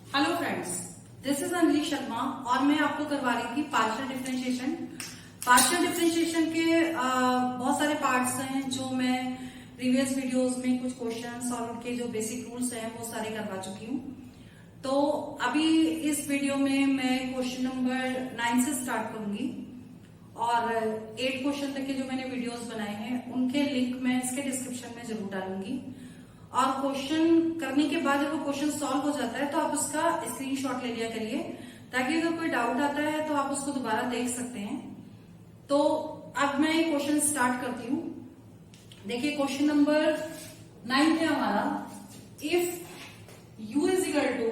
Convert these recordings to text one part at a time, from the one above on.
Hello friends, this is Anjali Sharma और मैं आपको करवा रही थी पार्शियल डिफरेंशिएशन। पार्शियल डिफरेंशिएशन के बहुत सारे पार्ट्स हैं जो मैं प्रीवियस वीडियोस में कुछ क्वेश्चंस और उनके जो बेसिक रूल्स हैं वो सारे करवा चुकी हूँ। तो अभी इस वीडियो में मैं क्वेश्चन नंबर 9 से स्टार्ट करूंगी और 8 क्वेश्चन तक के जो मैंने वीडियोस बनाए हैं उनके लिंक मैं इसके डिस्क्रिप्शन में जरूर डालूंगी। और क्वेश्चन करने के बाद जब वो क्वेश्चन सॉल्व हो जाता है तो आप उसका स्क्रीनशॉट ले लिया करिए, ताकि अगर कोई डाउट आता है तो आप उसको दोबारा देख सकते हैं। तो अब मैं क्वेश्चन स्टार्ट करती हूँ। देखिए क्वेश्चन नंबर 9 है हमारा, if u is equal to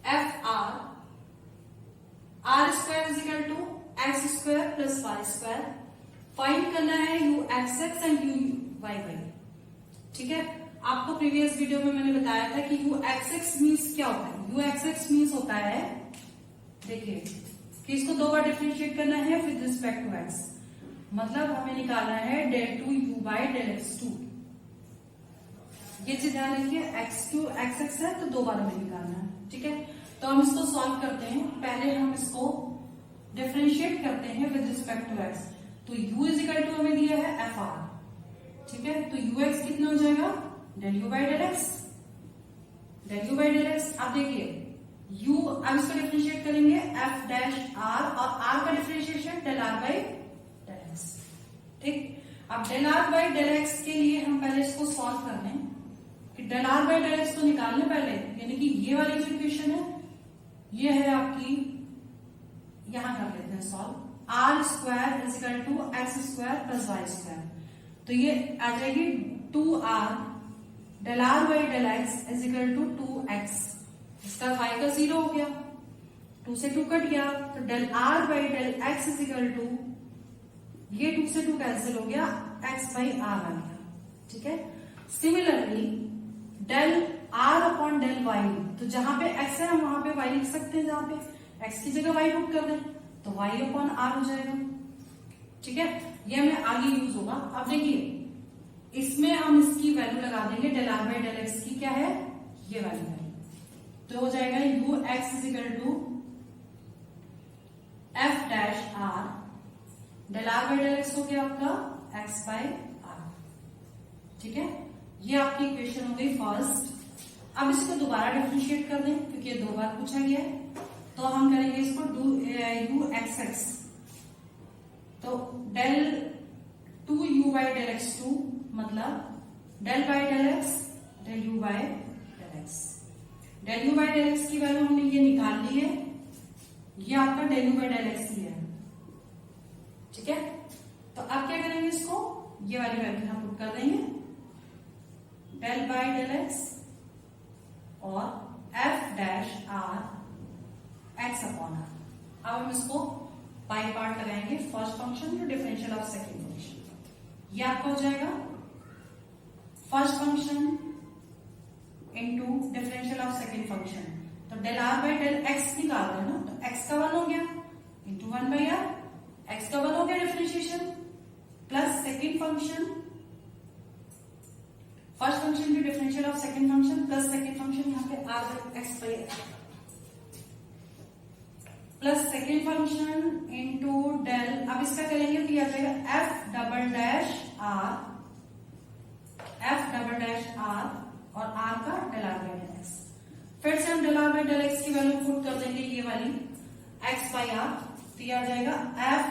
f r square is equal to x square plus y square, find करना है u x x and u y y. ठीक है, आपको प्रीवियस वीडियो में मैंने बताया था कि यू एक्स एक्स मीन्स क्या होता है। यू एक्स एक्स मीन्स होता है, देखिए कि इसको दो बार डिफरेंशिएट करना है विद रिस्पेक्ट टू एक्स, मतलब हमें निकालना है del two u by del x two. ये चीज ध्यान रखिए, एक्स टू एक्स एक्स है तो दो बार हमें निकालना है। ठीक है, तो हम इसको सॉल्व करते हैं। पहले हम इसको डिफरेंशिएट करते हैं विद रिस्पेक्ट टू एक्स। तो u इज इक्वल टू हमें दिया है एफ आर। ठीक है, तो यू एक्स कितना हो जाएगा, del u by del x, del u by del x. आप देखिए u, अब इसको डिफरेंशिएट करेंगे एफ डैश आर, और r का differentiation del r by del x. ठीक, अब del r by del x के लिए हम पहले इसको सॉल्व कर लें कि del r by del x को निकालने पहले, यानी कि ये वाली जो इक्वेशन है ये है आपकी, यहां कर लेते हैं solve. R square is equal to x square plus y square, तो ये आ जाएगी 2r del r by del x is equal to 2x। इसका y का 0 हो गया, 2 से 2 कट गया, तो del r by del x is equal to, ये 2 से 2 कैंसिल हो गया, x बाई आर आ गया। ठीक है, similarly del r upon del y, तो जहां पे x है हम वहां पे y लिख सकते हैं, जहां पे x की जगह y पुट कर दें तो y अपॉन आर हो जाएगा। ठीक है, ये हमें आगे यूज होगा। अब देखिए इसमें हम इसकी वैल्यू लगा देंगे, del r by del x की क्या है, ये वाली वैल्यू, तो हो जाएगा u x is equal to f dash r, del r by del x हो गया आपका एक्स बाई आर। ठीक है, ये आपकी इक्वेशन हो गई फर्स्ट। अब इसको दोबारा डिफरेंशिएट कर दें क्योंकि ये दो बार पूछा गया है, तो हम करेंगे इसको यू एक्स एक्स, तो del two u by del x two, मतलब del by del x del u by del x. Del u by del x की वैल्यू हमने ये निकाल ली है, ये आपका del u by del x ही है। ठीक है, तो अब क्या करेंगे, इसको ये वाली वैल्यू हम पुट कर देंगे, डेल बाई डेल एक्स और f dash r x upon r. अब हम इसको बाई पार्ट लगाएंगे, first function to differential of second function. ये आपका हो जाएगा first function into differential of second function, तो del r by del x निकाल रहे हैं ना, तो एक्स का 1 हो गया इंटू 1 बाई आर, एक्स का 1 हो गया differentiation, plus second function, first function to differential of second function plus second function, यहाँ पे r by x by r, plus second function into del, अब इसका करेंगे तो यह आ जाएगा f double dash r, f double dash r और आर का del r by del x. फिर से हम del r by del x की वैल्यू पुट कर देंगे, ये वाली एक्स बाई आर, तो यह आ जाएगा f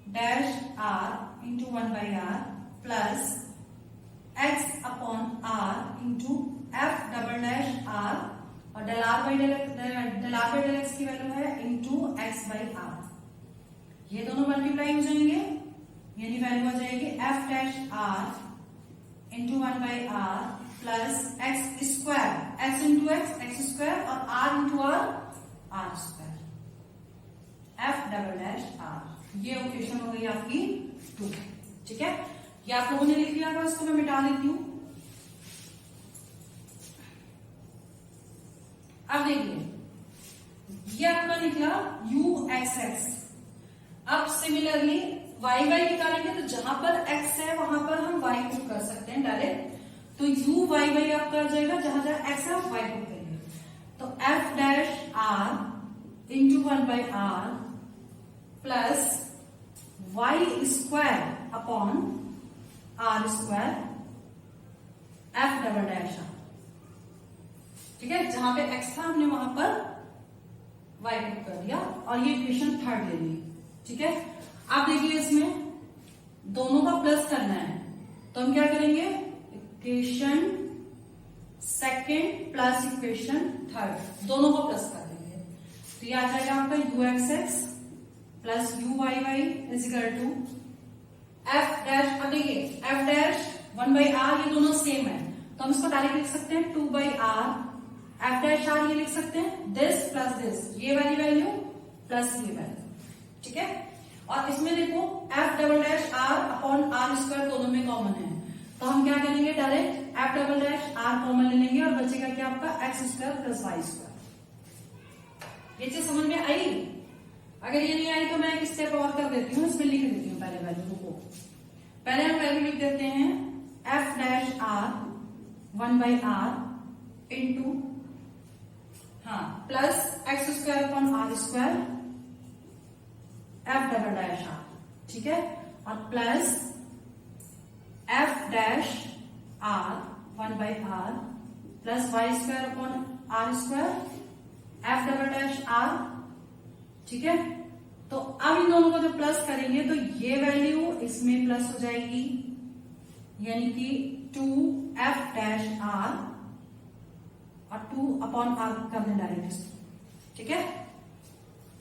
dash r into 1 by r plus x upon r into f double dash r, और del r by del x की वैल्यू है इंटू एक्स बाई आर। ये दोनों मल्टीप्लाई हो जाएंगे, यानी वैल्यू आ जाएगी f dash r into 1 by r plus x square, x into x square, और r into r square, f double dash r. ये इक्वेशन हो गई आपकी 2। ठीक है, ये आप लोगों ने लिख लिया था, इसको मैं मिटा देती हूं। अब देखिए ये आपका निकला यू एक्स एक्स। अब सिमिलरली वाई वाई निकालेंगे, तो जहां पर एक्स है वहां पर हम वाई पुट कर सकते हैं डायरेक्ट, तो यू वाई वाई आपका आ जाएगा, जहां जहां एक्स है आप वाई पुट करेंगे। तो f dash r into 1/r plus y square upon r square f double dash r. ठीक है, जहां पे एक्स था हमने वहां पर वाई पुट कर दिया और ये इक्वेशन थर्ड ले ली। ठीक है, आप देखिए इसमें दोनों का प्लस करना है तो हम क्या करेंगे, equation second plus equation third दोनों को प्लस कर देंगे। तो ये आ जाएगा आपका u x x plus u y y is equal to f dash. अब देखिए एफ डैश 1/r ये दोनों सेम है तो हम इसको डायरेक्ट लिख सकते हैं 2/r एफ डैश आर, ये लिख सकते हैं दिस प्लस दिस, ये वाली वैल्यू प्लस ये वैल्यू। ठीक है, और इसमें देखो f double dash r upon r square दोनों में कॉमन है तो हम क्या करेंगे, direct f double dash r common ले लेंगे और बचेगा क्या आपका x square plus y square. ये चीज समझ में आई? अगर ये नहीं आई तो मैं एक स्टेप और कर देती हूँ, इसमें लिख देती हूँ पहले वैल्यू को। पहले हम वैल्यू लिख देते हैं f dash r 1/r into plus x square upon r square f double dash r. ठीक है, और plus f dash r 1/r plus y square upon r square f double dash r. ठीक है, तो अब इन दोनों को जब प्लस करेंगे तो ये वैल्यू इसमें प्लस हो जाएगी, यानी कि 2f डैश आर और 2/r कर दें डायरेक्ट इसको। ठीक है,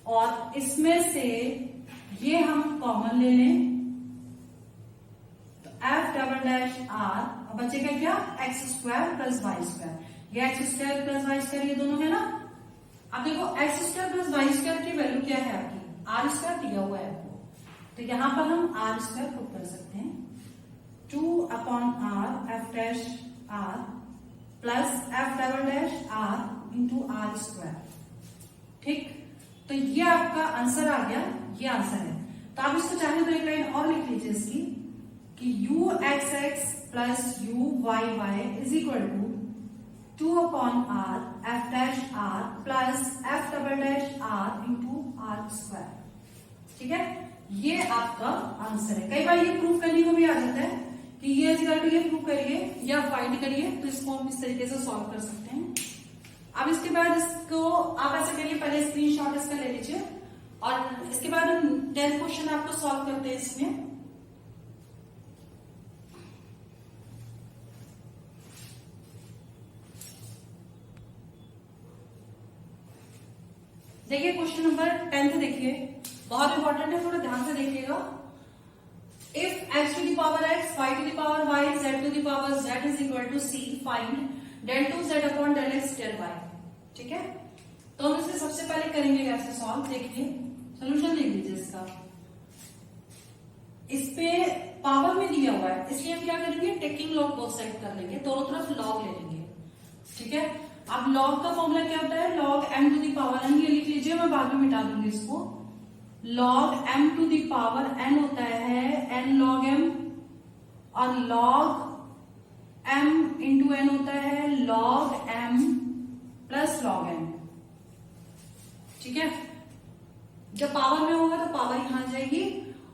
और इसमें से ये हम कॉमन ले लें तो एफ डबल डैश आर और बचेगा क्या, x square plus y square. ये x square plus y square ये दोनों है ना। अब देखो x square plus y square की वैल्यू क्या है आपकी, आर स्क्वायर दिया हुआ है आपको, तो यहां पर हम आर स्क्वायर पुट कर सकते हैं 2/r f dash r plus f double dash r into r square. ठीक, तो ये आपका आंसर आ गया, ये आंसर है। तो आप इसको चाहे तो एक लाइन और लिख लीजिए इसकी कि u x x plus u y y is equal to 2/r f dash r plus f double dash r into r square. ठीक है, ये आपका आंसर है। कई बार ये प्रूफ करने को भी आ जाता है कि ये इक्वल टू ये प्रूव करिए या फाइंड करिए, तो इसको हम इस तरीके से सॉल्व कर सकते हैं। अब इसके बाद इसको आप ऐसा करिए, पहले स्क्रीनशॉट इसका ले लीजिए और इसके बाद हम 10th क्वेश्चन आपको सॉल्व करते हैं। इसमें देखिए क्वेश्चन नंबर 10th देखिए, बहुत इंपॉर्टेंट है, थोड़ा ध्यान से देखिएगा। If x to the power x, y to the power y, z to the power z is equal to c, find del 2z upon del x del y। ठीक है, तो हम इसे सबसे पहले करेंगे कैसे सॉल्व, देखिए सोल्यूशन देख लीजिए इसका। इस पे पावर में दिया हुआ है इसलिए हम क्या करेंगे, टेकिंग लॉग बोथ साइड कर लेंगे, दोनों तरफ लॉग ले लेंगे। ठीक है, अब लॉग का फॉर्मूला क्या होता है, log m to the power n, ये लिख लीजिए, मैं बाद में मिटा दूंगी इसको। log m to the power n होता है n log m, और log m इंटू n होता है log m प्लस log n। ठीक है, जब पावर में होगा तो पावर यहां आ जाएगी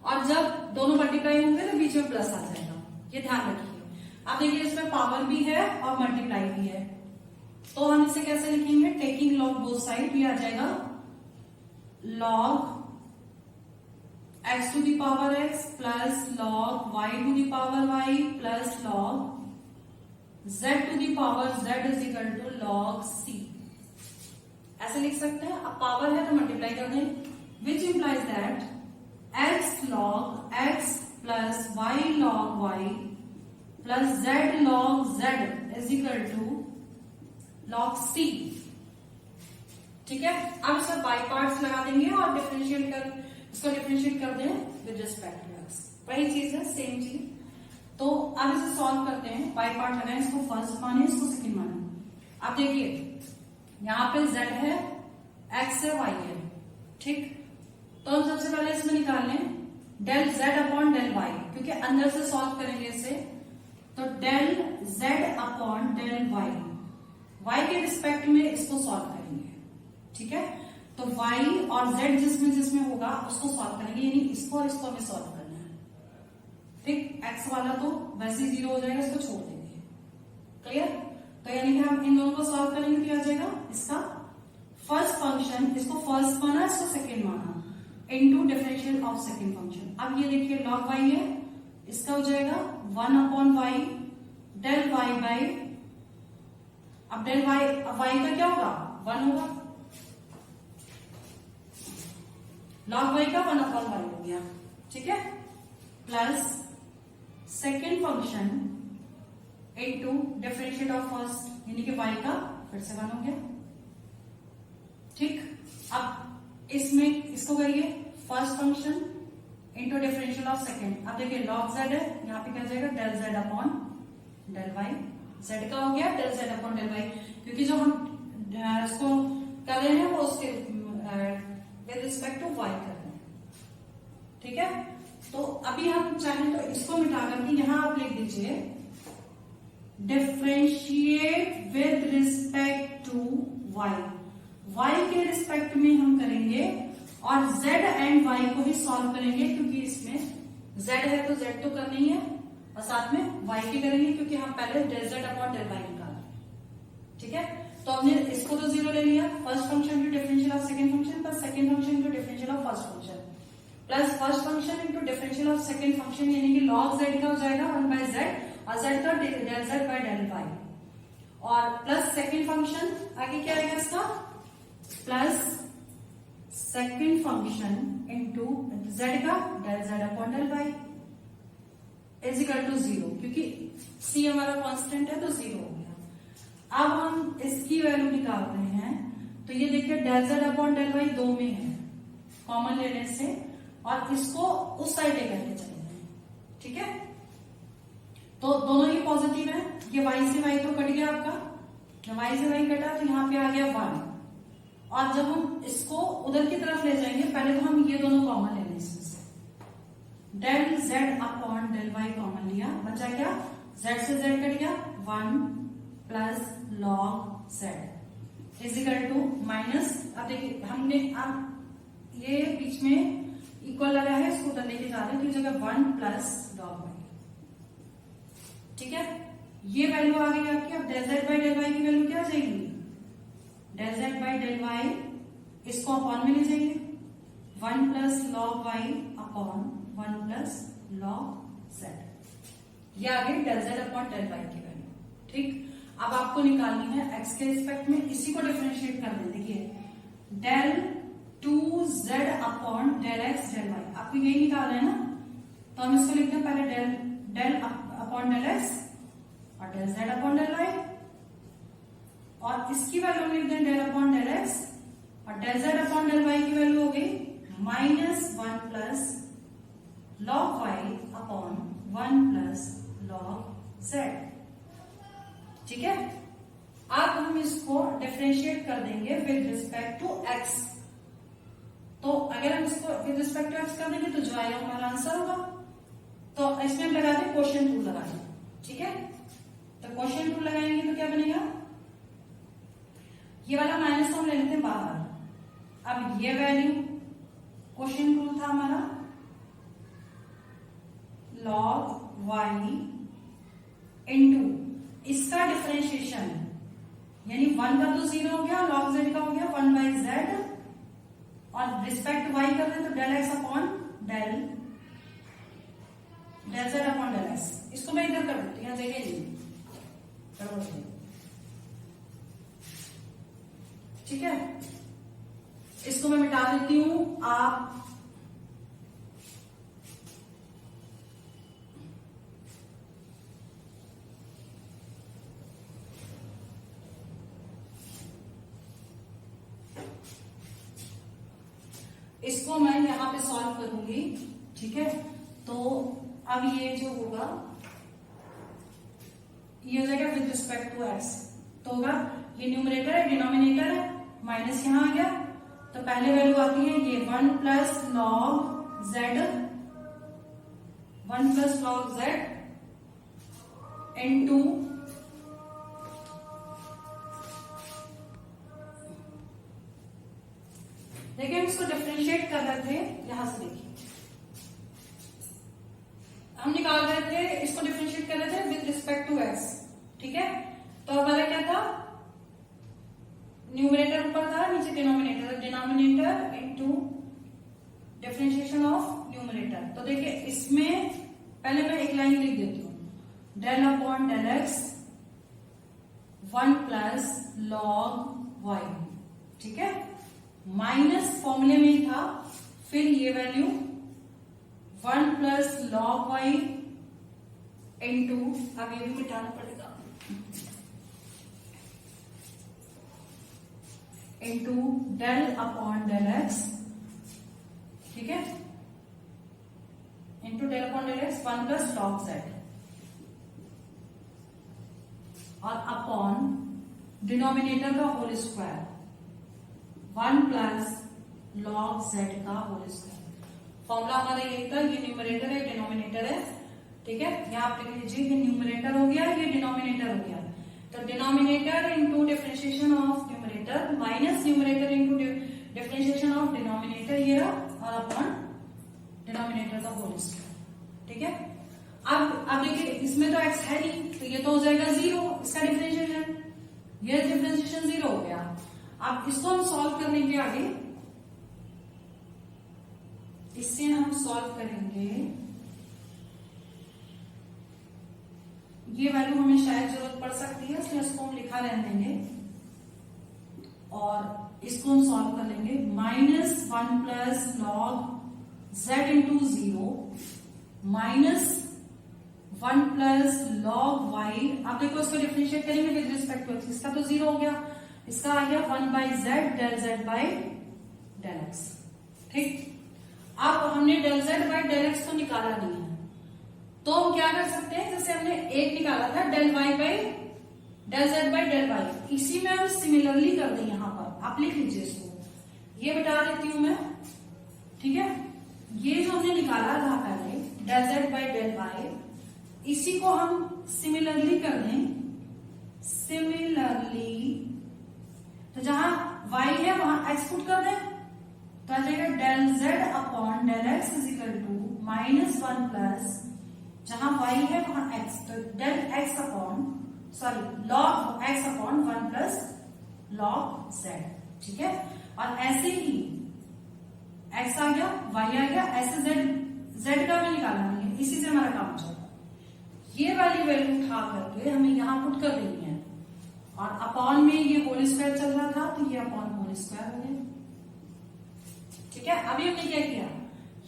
और जब दोनों मल्टीप्लाई होंगे तो बीच में प्लस आ जाएगा, ये ध्यान रखिए। अब देखिए इसमें पावर भी है और मल्टीप्लाई भी है, तो हम इसे कैसे लिखेंगे, टेकिंग लॉग बोथ साइड, ये आ जाएगा log x to the power x plus log y to the power y plus log z to the power z is equal to log c। ऐसे लिख सकते हैं। अब पावर है तो मल्टीप्लाई कर दें, which implies that x log x plus y log y plus z log z is equal to log c। ठीक है, अब इसमें बाई पार्ट्स लगा देंगे और डिफरेंशिएट कर इसको डिफरेंशिएट कर दें विद रिस्पेक्ट टू एक्स, वही चीज है, सेम चीज। तो अब इसे सॉल्व करते हैं, बाई पार्ट लगाएं, इसको फर्स्ट माने इसको सेकंड माने। अब देखिए यहाँ पे z है, x है, y है। ठीक, तो हम सबसे पहले इसमें निकाल लें del z upon del y, क्योंकि अंदर से सॉल्व करेंगे इसे, तो del z upon del y, y के रिस्पेक्ट में इसको सॉल्व करेंगे, ठीक है। तो y और z जिसमें जिसमें होगा उसको सॉल्व करेंगे, यानी इसको और इसको हमें सॉल्व करना है, ठीक। x वाला तो वैसे ही 0 हो जाएगा, इसको छोड़ देंगे, क्लियर। तो यानी कि हम इन दोनों को सॉल्व करेंगे तो क्या आ जाएगा, इसका फर्स्ट फंक्शन, इसको फर्स्ट माना, इसको सेकेंड माना, into differential of second function. अब ये देखिए log y है, इसका हो जाएगा 1/y डेल y बाई, अब डेल y का क्या होगा, 1 होगा, log y का 1/y हो गया, ठीक है, plus second function into differentiate of first, यानी कि y का फिर से 1 हो गया, ठीक। अब इसमें इसको करिए first function into differential of second. अब देखिए log z है, यहाँ पे क्या जाएगा, del z upon del y, z का हो गया del z upon del y, क्योंकि जो हम इसको कर रहे हैं वो उसके विद रिस्पेक्ट टू y कर रहे हैं, ठीक है। तो अभी हम चाहें तो इसको मिटा करके यहां आप लिख दीजिए differentiate with respect to y, y के रिस्पेक्ट में हम करेंगे और z एंड y को ही सॉल्व करेंगे, क्योंकि इसमें z है तो z तो करना ही है, और साथ में y की करेंगे क्योंकि हम पहले del z upon del y निकाला, ठीक है। तो हमने इसको तो 0 ले लिया, first function to differential of second function plus second function to differential of first function plus first function into differential of second function, यानी कि log z का हो जाएगा 1/z और z का del z by del y, और plus second function आगे क्या आएगा इसका, plus second function into z का del z upon del y is equal to 0, क्योंकि c हमारा कांस्टेंट है तो 0 हो गया। अब हम इसकी वैल्यू निकाल रहे हैं, तो ये देखिए del z upon del y 2 में है, कॉमन लेने से, और इसको उस साइड लेकर के चलेंगे, ठीक है। तो दोनों ही पॉजिटिव है, ये y से y तो कट गया आपका, जब y से y कटा तो यहाँ पे आ गया 1, और जब हम इसको उधर की तरफ ले जाएंगे, पहले तो हम ये दोनों कॉमन ले लें इसमें से, del z upon del y common लिया, बचा क्या, z से z कट गया 1 plus log z is equal to minus, अब देखिए हमने अब ये बीच में इक्वल लगा है, इसको उधर लेके जा रहे हैं, तो जगह 1 प्लस log y, ठीक है। ये वैल्यू आ गई आपकी, अब del z by del y की वैल्यू क्या आ जाएगी, del z by del y, इसको अपॉन में ले जाएंगे, 1 plus log y upon 1 plus log z, ये आ गई del z upon del y की वैल्यू, ठीक। अब आपको निकालनी है x के रिस्पेक्ट में, इसी को डिफरेंशिएट कर दें, देखिए del 2z upon del x del y, आपको यही निकाल रहे हैं ना, तो हम इसको लिखते हैं पहले डेल अपॉन डेल x और del z upon del y, और इसकी वैल्यू लिख दें डेल अपॉन डेल x, और del z upon del y की वैल्यू हो गई -1 plus log y upon 1 plus log z, ठीक है। अब हम इसको डिफरेंशिएट कर देंगे विद रिस्पेक्ट टू x, तो अगर हम इसको विद रिस्पेक्ट टू x कर देंगे तो जो आएगा हमारा आंसर होगा, तो इसमें हम लगा दें क्वोशिएंट रूल लगा दें, ठीक है। तो क्वोशिएंट रूल लगाएंगे तो क्या बनेगा, ये वाला माइनस हम ले लेते हैं बाहर, अब ये वैल्यू क्वोशिएंट रूल था हमारा log y इनटू इसका डिफरेंशिएशन, यानी 1 का तो 0 हो गया, log z का हो गया 1/z, और रिस्पेक्ट y कर रहे तो del x upon del z upon del x, इसको मैं इधर कर देती हूँ, यहाँ जगह नहीं, ठीक है। इसको मैं मिटा देती हूं, आप इसको मैं यहां पे सॉल्व करूंगी, ठीक है। तो अब ये जो होगा ये हो जाएगा विद रिस्पेक्ट टू x, तो होगा ये न्यूमरेटर है, डिनोमिनेटर है, माइनस यहां आ गया, तो पहले वैल्यू आती है ये 1 plus log z, 1 plus log z into देखिए हम इसको डिफरेंशिएट कर रहे थे, यहां से देखिए हम निकाल रहे थे, इसको डिफरेंशिएट कर रहे थे विद रिस्पेक्ट टू एक्स, ठीक है। तो हमारा क्या था, न्यूमरेटर ऊपर था, नीचे denominator, denominator into differentiation of numerator. तो देखिए इसमें पहले मैं एक लाइन लिख देती हूँ, del upon del x 1 plus log y, ठीक है, माइनस फॉर्मूले में ही था, फिर ये value 1 plus log y into, अब ये भी मिटाना पड़ेगा, into del upon del x, ठीक है, into del upon del x 1 plus log z, और अपॉन डिनोमिनेटर का whole square 1 plus log z का होल स्क्वायर। फॉर्मूला हमारा यही था, ये न्यूमरेटर है, डिनोमिनेटर है, ठीक है। यहां आप लिख लीजिए, ये न्यूमरेटर हो गया, ये डिनोमिनेटर हो गया। तो denominator into differentiation of numerator minus numerator into differentiation of denominator, ये रहा, और अपॉन डिनोमिनेटर का होल स्क्वायर, ठीक है। अब देखिए इसमें तो एक्स है नहीं, तो ये तो हो जाएगा 0, इसका डिफरेंशिएशन, ये डिफरेंशिएशन 0 हो गया। अब इसको हम सॉल्व कर लेंगे आगे, इससे हम सॉल्व करेंगे, ये वैल्यू हमें शायद जरूरत पड़ सकती है, इसलिए इसको हम लिखा रहने देंगे, और इसको हम सॉल्व कर लेंगे, minus 1 plus log z into 0 minus 1 plus log y. अब देखो इसको डिफरेंशिएट करेंगे विद रिस्पेक्ट टू एक्स, इसका तो 0 हो गया, इसका आ गया 1 by z del z by del x, ठीक। अब हमने del z by del x तो निकाला नहीं है, तो हम क्या कर सकते हैं, जैसे हमने एक निकाला था del y by del z by del y, इसी में हम सिमिलरली कर दें, यहां पर आप लिख लीजिए इसको, ये बिठा देती हूं मैं, ठीक है। ये जो हमने निकाला था पहले del z by del y, इसी को हम सिमिलरली कर दें, सिमिलरली, तो जहां y है वहां x पुट कर दें, तो आ जाएगा del z upon del x is equal to minus 1 plus, जहां y है वहां x, तो del x upon log x upon 1 plus log z, ठीक है। और ऐसे ही x आ गया, y आ गया, ऐसे z का हमें निकालना नहीं है, इसी से हमारा काम हो जाएगा। ये वाली वैल्यू उठा करके हमें यहां पुट कर देनी है, और अपॉन में ये होल स्क्वायर चल रहा था, तो ये अपॉन होल स्क्वायर हो गया, ठीक है। अभी हमने क्या किया,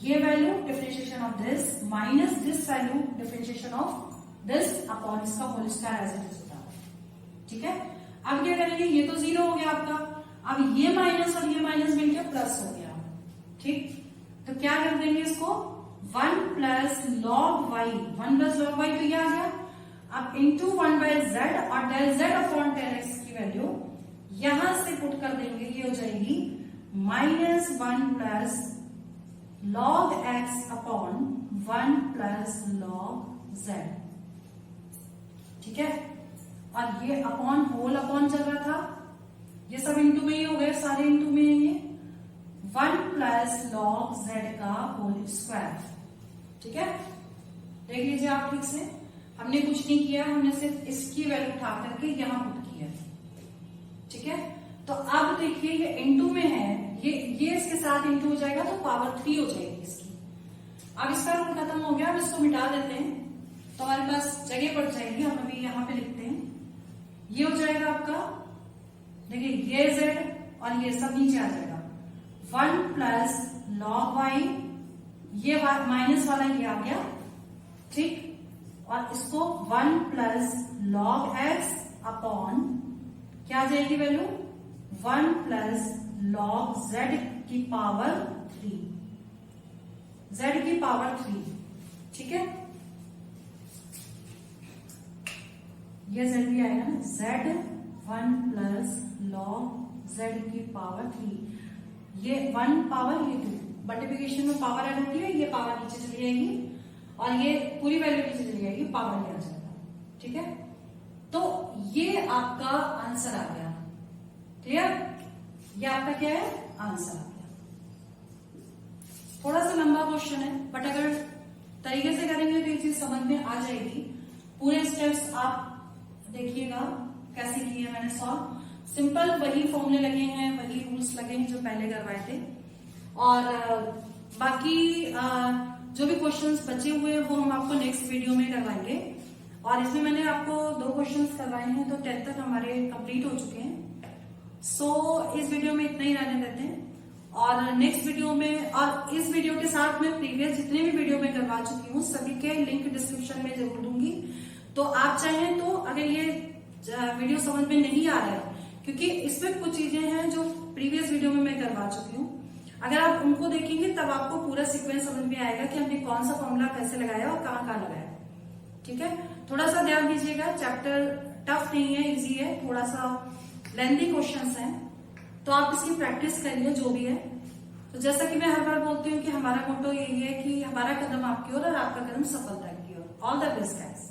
ये value differentiation of this minus this value differentiation of this upon इसका whole square as it is होता है, ठीक है। अब क्या करेंगे, ये तो 0 हो गया आपका, अब ये माइनस और ये माइनस मिलकर प्लस हो गया, ठीक। तो क्या कर देंगे इसको, 1 plus log y, 1 plus log y, तो ये आ गया, अब इंटू 1 बाय जेड, और del z upon del x की वैल्यू यहां से पुट कर देंगे, ये हो जाएगी minus 1 plus log x upon 1 plus log z, ठीक है। और ये अपॉन होल अपॉन चल रहा था, ये सब इंटू में ही हो गए, सारे इंटू में ये 1 प्लस लॉग जेड का होल स्क्वायर, ठीक है। देख लीजिए आप ठीक से, हमने कुछ नहीं किया, हमने सिर्फ इसकी वैल्यू उठा करके यहां पुट किया, ठीक है। तो अब देखिए ये इंटू में है, ये इसके साथ इंटू हो जाएगा, तो पावर 3 हो जाएगी इसकी। अब इसका रूल खत्म हो गया, अब इसको मिटा देते हैं, तो हमारे पास जगह बढ़ जाएगी, हम अभी यहां पे लिखते हैं, ये हो जाएगा आपका, देखिए ये z और ये सब नीचे आ जाएगा, 1 प्लस लॉग वाई, ये माइनस वाला ये आ गया, ठीक। और इसको 1 प्लस लॉग एक्स अपॉन क्या आ जाएगी वैल्यू, 1 प्लस लॉग जेड की पावर 3, जेड की पावर 3, ठीक है। ये जेड भी आएगा ना, जेड 1 प्लस लॉग जेड की पावर 3, ये 1 पावर ये 2, मल्टीप्लिकेशन में पावर ऐड होती है, ये पावर नीचे चली जाएगी, और ये पूरी वैल्यू नीचे चली जाएगी, पावर ये आ जाएगा, ठीक है। तो ये आपका आंसर आ गया, क्लियर, ये आपका क्या है, आंसर आ गया। थोड़ा सा लंबा क्वेश्चन है, बट अगर तरीके से करेंगे तो ये चीज समझ में आ जाएगी। पूरे स्टेप्स आप देखिएगा कैसे किए मैंने सॉल्व। सिंपल वही फॉर्मूले लगे हैं, वही रूल्स लगे हैं जो पहले करवाए थे, और बाकी जो भी क्वेश्चंस बचे हुए हैं वो हम आपको नेक्स्ट वीडियो में करवाएंगे। और इसमें मैंने आपको 2 क्वेश्चंस करवाए हैं, तो 10 तक हमारे कंप्लीट हो चुके हैं। सो इस वीडियो में इतना ही रहने देते हैं, और नेक्स्ट वीडियो में, और इस वीडियो के साथ मैं प्रीवियस जितने भी वीडियो में करवा चुकी हूँ सभी के लिंक डिस्क्रिप्शन में जरूर दूंगी। तो आप चाहें तो, अगर ये वीडियो समझ में नहीं आ रहा है, क्योंकि इसमें कुछ चीजें हैं जो प्रीवियस वीडियो में मैं करवा चुकी हूँ, अगर आप उनको देखेंगे तब आपको पूरा सीक्वेंस समझ में आएगा कि हमने कौन सा फॉर्मूला कैसे लगाया और कहाँ कहाँ लगाया। ठीक है, थोड़ा सा ध्यान दीजिएगा, चैप्टर टफ नहीं है, इजी है, थोड़ा सा लेंथी क्वेश्चंस हैं, तो आप इसकी प्रैक्टिस करिए जो भी है। तो जैसा कि मैं हर बार बोलती हूँ कि हमारा मोटो यही है कि हमारा कदम आपकी ओर और आपका कदम सफलता की ओर। All the best guys.